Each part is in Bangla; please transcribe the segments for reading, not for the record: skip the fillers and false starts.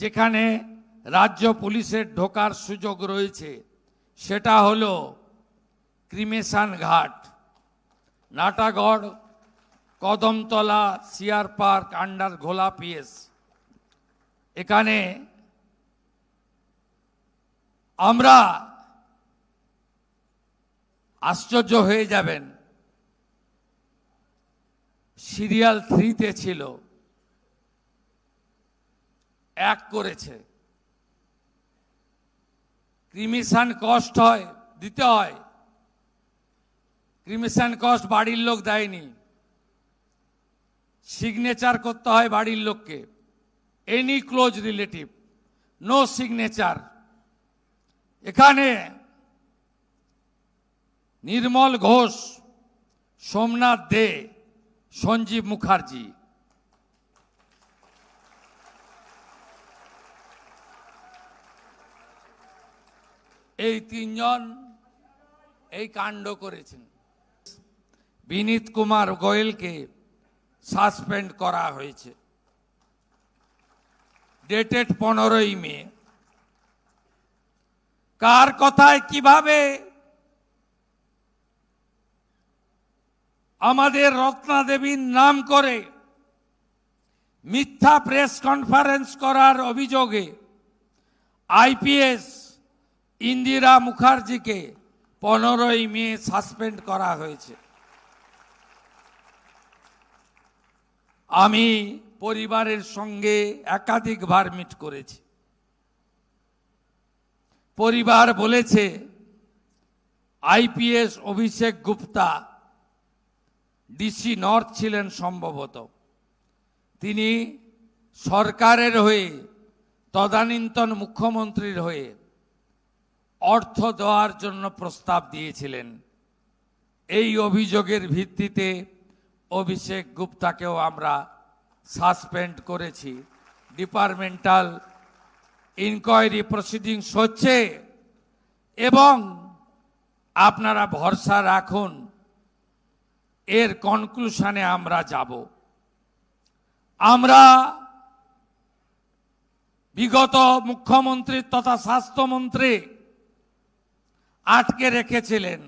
যেখানে রাজ্য পুলিশের ঢোকার সুযোগ রয়েছে সেটা হলো ক্রিমেশন ঘাট, Natagarh, Kadamtala, CR park, under ঘোলা পিএস। এখানে আমরা আশ্চর্য হয়ে যাবেন, সিরিয়াল 3-তে ছিল, 1 করেছে। ক্রিমিশন কস্ট দিতে হয়, ক্রিমিশন কস্ট বাড়ির লোক দেয়নি, সিগনেচার করতে হয় বাড়ির লোককে, any close relative, no signature. এখানে নির্মল ঘোষ, সোমনাথ দে, সঞ্জীব মুখার্জি, এই 3 জন এই কাণ্ড করেছেন। বিনীত কুমার গোয়েলকে সাসপেন্ড করা হয়েছে, ডেটেড 15ই মে। কার কথায় কিভাবে আমাদের রত্না দেবীর নাম করে মিথ্যা প্রেস কনফারেন্স করার অভিযোগে আইপিএস ইন্দিরা মুখার্জিকে 15ই মে সাসপেন্ড করা হয়েছে। আমি পরিবারের সঙ্গে একাধিকবার মিট করেছি। পরিবার বলেছে আইপিএস অভিষেক গুপ্তা ডিসি নর্থ ছিলেন সম্ভবত, তিনি সরকারের হয়ে, তদানীন্তন মুখ্যমন্ত্রীর হয়ে অর্থ দেওয়ার জন্য প্রস্তাব দিয়েছিলেন। এই অভিযোগের ভিত্তিতে অভিষেক গুপ্তাকেও আমরা সাসপেন্ড করেছি। ডিপার্টমেন্টাল ইনকোয়ারি প্রসিডিংস হচ্ছে এবং আপনারা ভরসা রাখুন, এর কনক্লুশনে আমরা যাব। আমরা বিগত মুখ্যমন্ত্রী তথা স্বাস্থ্যমন্ত্রী আটকে রেখেছিলেন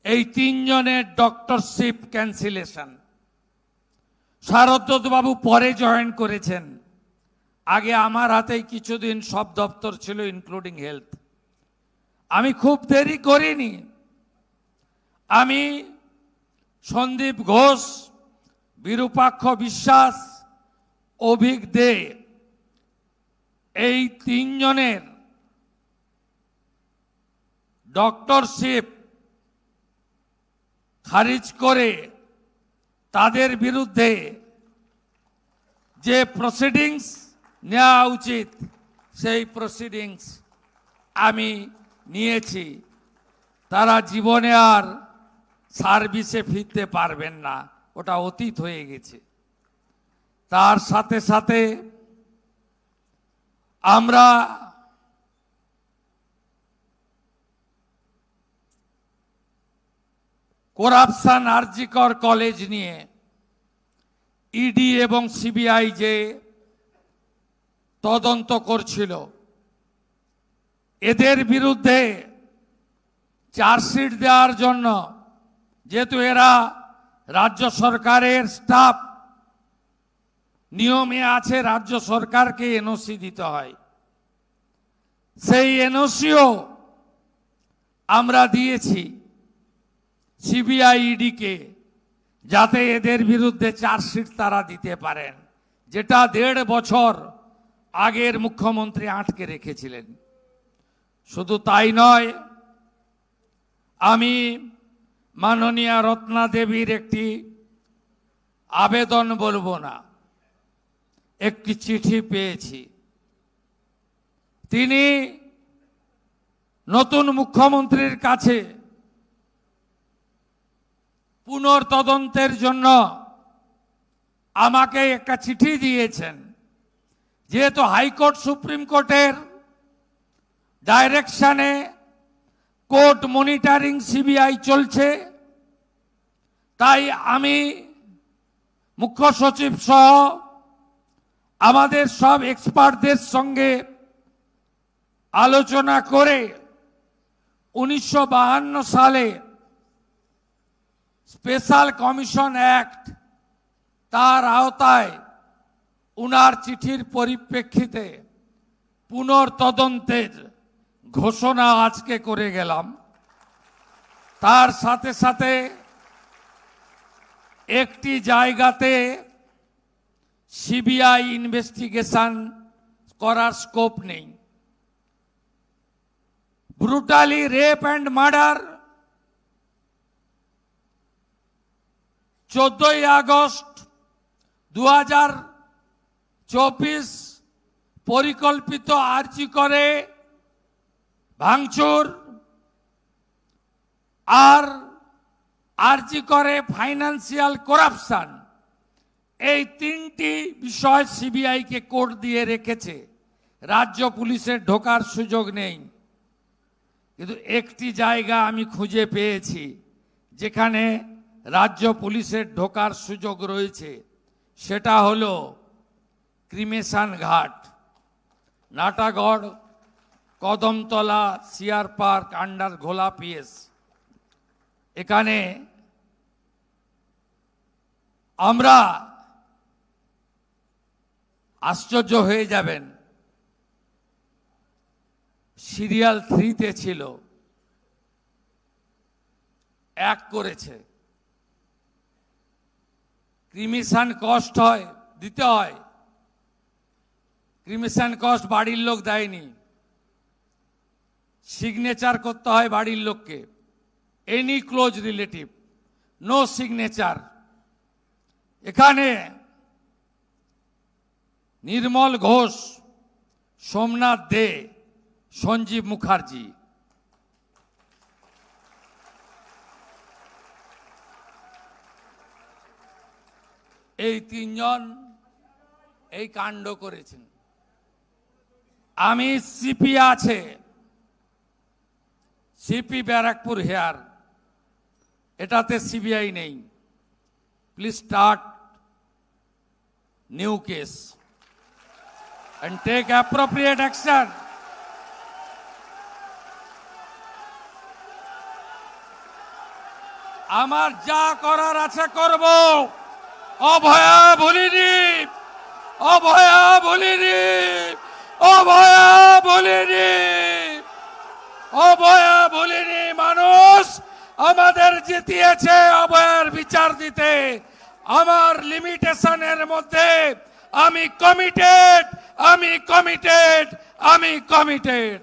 এই 3 জনের ডক্টরশিপ ক্যান্সেলেশন। শারদ বাবু পরে জয়েন করেছেন, আগে আমার হাতেই কিছুদিন সব দপ্তর ছিল ইনক্লুডিং হেলথ। আমি খুব দেরি করিনি, আমি সন্দীপ ঘোষ, বিরূপাক্ষ বিশ্বাস, অভিক দে, এই 3 জনের ডক্টরশিপ খারিজ করে তাদের বিরুদ্ধে যে প্রসিডিংস নেওয়া উচিত সেই প্রসিডিংস আমি নিয়েছি। তারা জীবনে আর সার্ভিসে ফিরতে পারবেন না, ওটা অতীত হয়ে গেছে। তার সাথে সাথে আমরা করাপশন আরজিকর কলেজ নিয়ে ইডি এবং সিবিআই যে তদন্ত করছিল, এদের বিরুদ্ধে চার্জশিট দেওয়ার জন্য, যেহেতু এরা রাজ্য সরকারের স্টাফ, নিয়মে আছে রাজ্য সরকারকে এনওসি দিতে হয়, সেই এনওসিও আমরা দিয়েছি সিবিআই ইডিকে, যাতে এদের বিরুদ্ধে চার্জশিট তারা দিতে পারেন, যেটা 1.5 বছর আগের মুখ্যমন্ত্রী আটকে রেখেছিলেন। শুধু তাই নয়, আমি মাননীয়া রত্না দেবীর একটি আবেদন বলবো না, একটি চিঠি পেয়েছি। তিনি নতুন মুখ্যমন্ত্রীর কাছে পুনর্তদন্তের জন্য আমাকে একটা চিঠি দিয়েছেন। যেহেতু হাইকোর্ট সুপ্রিম কোর্টের ডাইরেকশনে কোর্ট মনিটরিং সিবিআই চলছে, তাই আমি মুখ্য সচিব সহ আমাদের সব এক্সপার্টদের সঙ্গে আলোচনা করে 1952 সালে স্পেশাল কমিশন অ্যাক্ট তার আওতায় উনার চিঠির পরিপ্রেক্ষিতে পুনর্তদন্তের ঘোষণা আজকে করে গেলাম। তার সাথে সাথে একটি জায়গাতে সিবিআই ইনভেস্টিগেশন করার স্কোপ নেই। ব্রুটালি রেপ অ্যান্ড মার্ডার 14ই আগস্ট 2024 পরিকল্পিত আরজি করে ভাঙচুর আর আরজি করে ফাইন্যান্সিয়াল করাপশন, এই তিনটি বিষয় সিবিআইকে কোর্ট দিয়ে রেখেছে। রাজ্য পুলিশের ঢোকার সুযোগ নেই। কিন্তু একটি জায়গা আমি খুঁজে পেয়েছি যেখানে রাজ্য পুলিশের ঢোকার সুযোগ রয়েছে, সেটা হলো ক্রিমেশন ঘাট, Natagarh, Kadamtala, CR park, under ঘোলা পিএস। এখানে আমরা আশ্চর্য হয়ে যাবেন, সিরিয়াল 3-তে ছিল, 1 করেছে। ক্রিমিশন কস্ট হয়, দিতে হয়। ক্রিমিশন কস্ট বাড়ির লোক দেয়নি, সিগনেচার করতে হয় বাড়ির লোককে। Any close relative, no signature. এখানে নির্মল ঘোষ, সোমনাথ দে, সঞ্জীব মুখার্জি, এই 3 জন এই কাণ্ড করেছেন। আমি সিপি আছে, সিপি ব্যারাকপুর হেয়ার, এটাতে সিবিআই নেই। Please start new case and take appropriate action. আমার যা করার আছে করব। অভয়া বলিনি, অভয়া বলিনি, অভয়া বলিনি, অভয়া বলিনি। মানুষ আমাদের জিতিয়েছে অভয়ার বিচার দিতে। আমার লিমিটেশনের মধ্যে আমি কমিটেড, আমি কমিটেড, আমি কমিটেড।